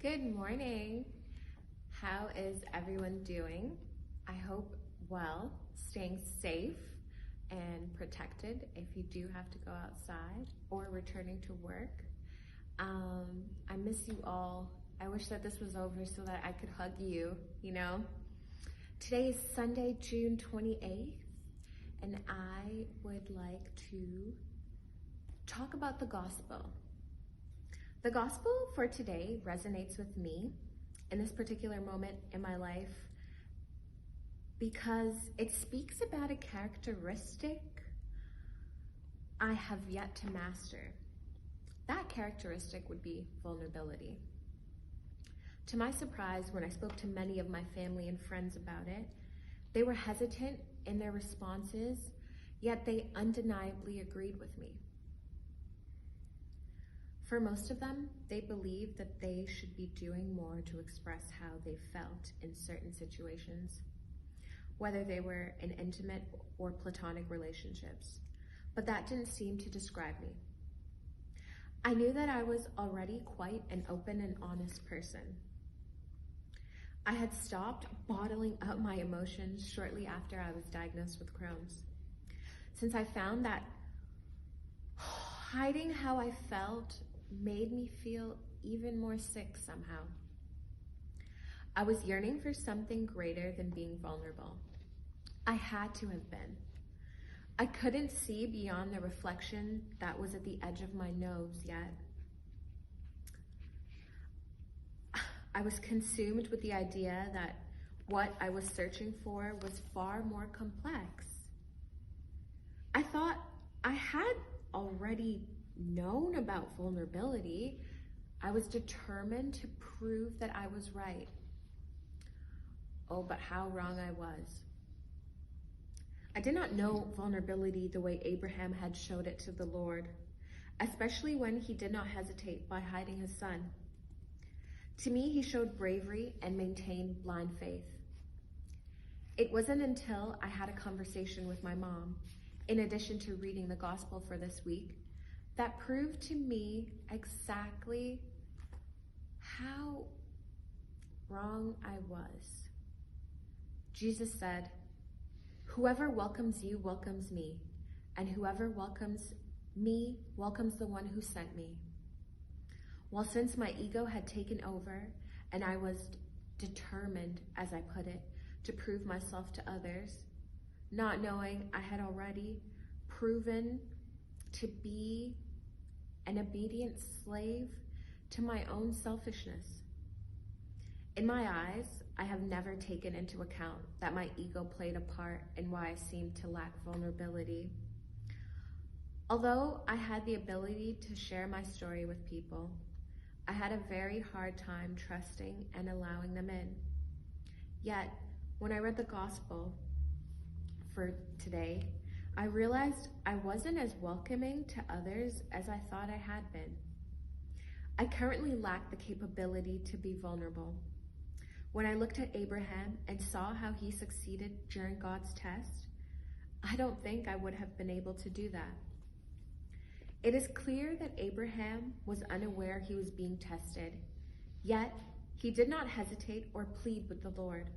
Good morning. How is everyone doing? I hope well, staying safe and protected if you do have to go outside or returning to work. I miss you all. I wish that this was over so that I could hug you, Today is Sunday, June 28th, and I would like to talk about the gospel. The gospel for today resonates with me in this particular moment in my life because it speaks about a characteristic I have yet to master. That characteristic would be vulnerability. To my surprise, when I spoke to many of my family and friends about it, they were hesitant in their responses, yet they undeniably agreed with me. For most of them, they believed that they should be doing more to express how they felt in certain situations, whether they were in intimate or platonic relationships. But that didn't seem to describe me. I knew that I was already quite an open and honest person. I had stopped bottling up my emotions shortly after I was diagnosed with Crohn's, since I found that hiding how I felt made me feel even more sick somehow. I was yearning for something greater than being vulnerable. I had to have been. I couldn't see beyond the reflection that was at the edge of my nose yet. I was consumed with the idea that what I was searching for was far more complex. I thought I had already known about vulnerability. I was determined to prove that I was right. Oh, but how wrong I was. I did not know vulnerability the way Abraham had showed it to the Lord, especially when he did not hesitate by hiding his son. To me, he showed bravery and maintained blind faith. It wasn't until I had a conversation with my mom, in addition to reading the gospel for this week, that proved to me exactly how wrong I was. Jesus said, "Whoever welcomes you welcomes me, and whoever welcomes me welcomes the one who sent me." Well, since my ego had taken over and I was determined, as I put it, to prove myself to others, not knowing I had already proven to be an obedient slave to my own selfishness. In my eyes, I have never taken into account that my ego played a part in why I seemed to lack vulnerability. Although I had the ability to share my story with people, I had a very hard time trusting and allowing them in. Yet, when I read the gospel for today, I realized I wasn't as welcoming to others as I thought I had been. I currently lack the capability to be vulnerable. When I looked at Abraham and saw how he succeeded during God's test, I don't think I would have been able to do that. It is clear that Abraham was unaware he was being tested, yet he did not hesitate or plead with the Lord.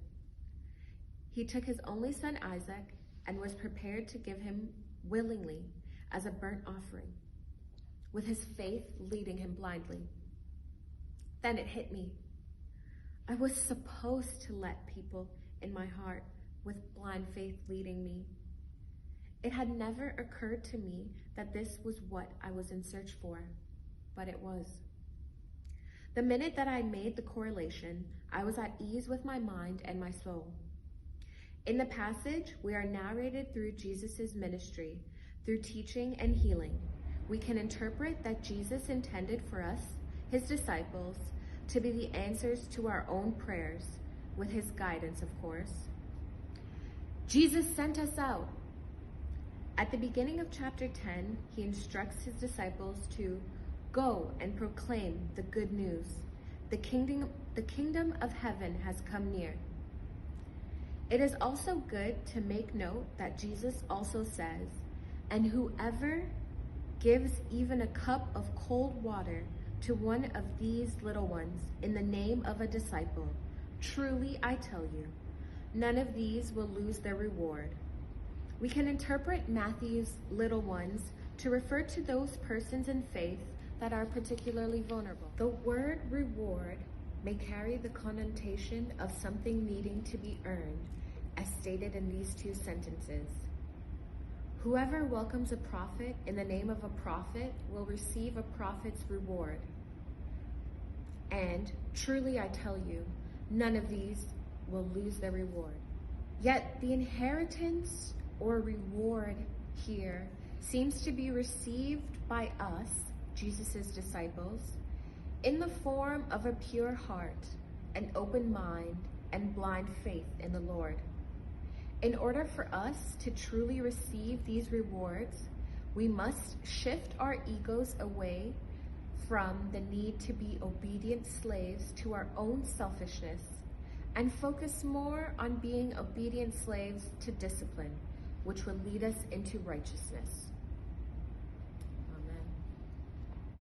He took his only son Isaac and was prepared to give him willingly as a burnt offering, with his faith leading him blindly. Then it hit me. I was supposed to let people in my heart with blind faith leading me. It had never occurred to me that this was what I was in search for, but it was. The minute that I made the correlation, I was at ease with my mind and my soul. In the passage, we are narrated through Jesus' ministry, through teaching and healing. We can interpret that Jesus intended for us, his disciples, to be the answers to our own prayers, with his guidance, of course. Jesus sent us out. At the beginning of chapter 10, he instructs his disciples to go and proclaim the good news. The kingdom of heaven has come near. It is also good to make note that Jesus also says, "And whoever gives even a cup of cold water to one of these little ones in the name of a disciple, truly I tell you, none of these will lose their reward. We can interpret Matthew's little ones to refer to those persons in faith that are particularly vulnerable. The word reward may carry the connotation of something needing to be earned, as stated in these two sentences. Whoever welcomes a prophet in the name of a prophet will receive a prophet's reward. And truly I tell you, none of these will lose their reward. Yet the inheritance or reward here seems to be received by us, Jesus' disciples, in the form of a pure heart, an open mind, and blind faith in the Lord. In order for us to truly receive these rewards, we must shift our egos away from the need to be obedient slaves to our own selfishness and focus more on being obedient slaves to discipline, which will lead us into righteousness.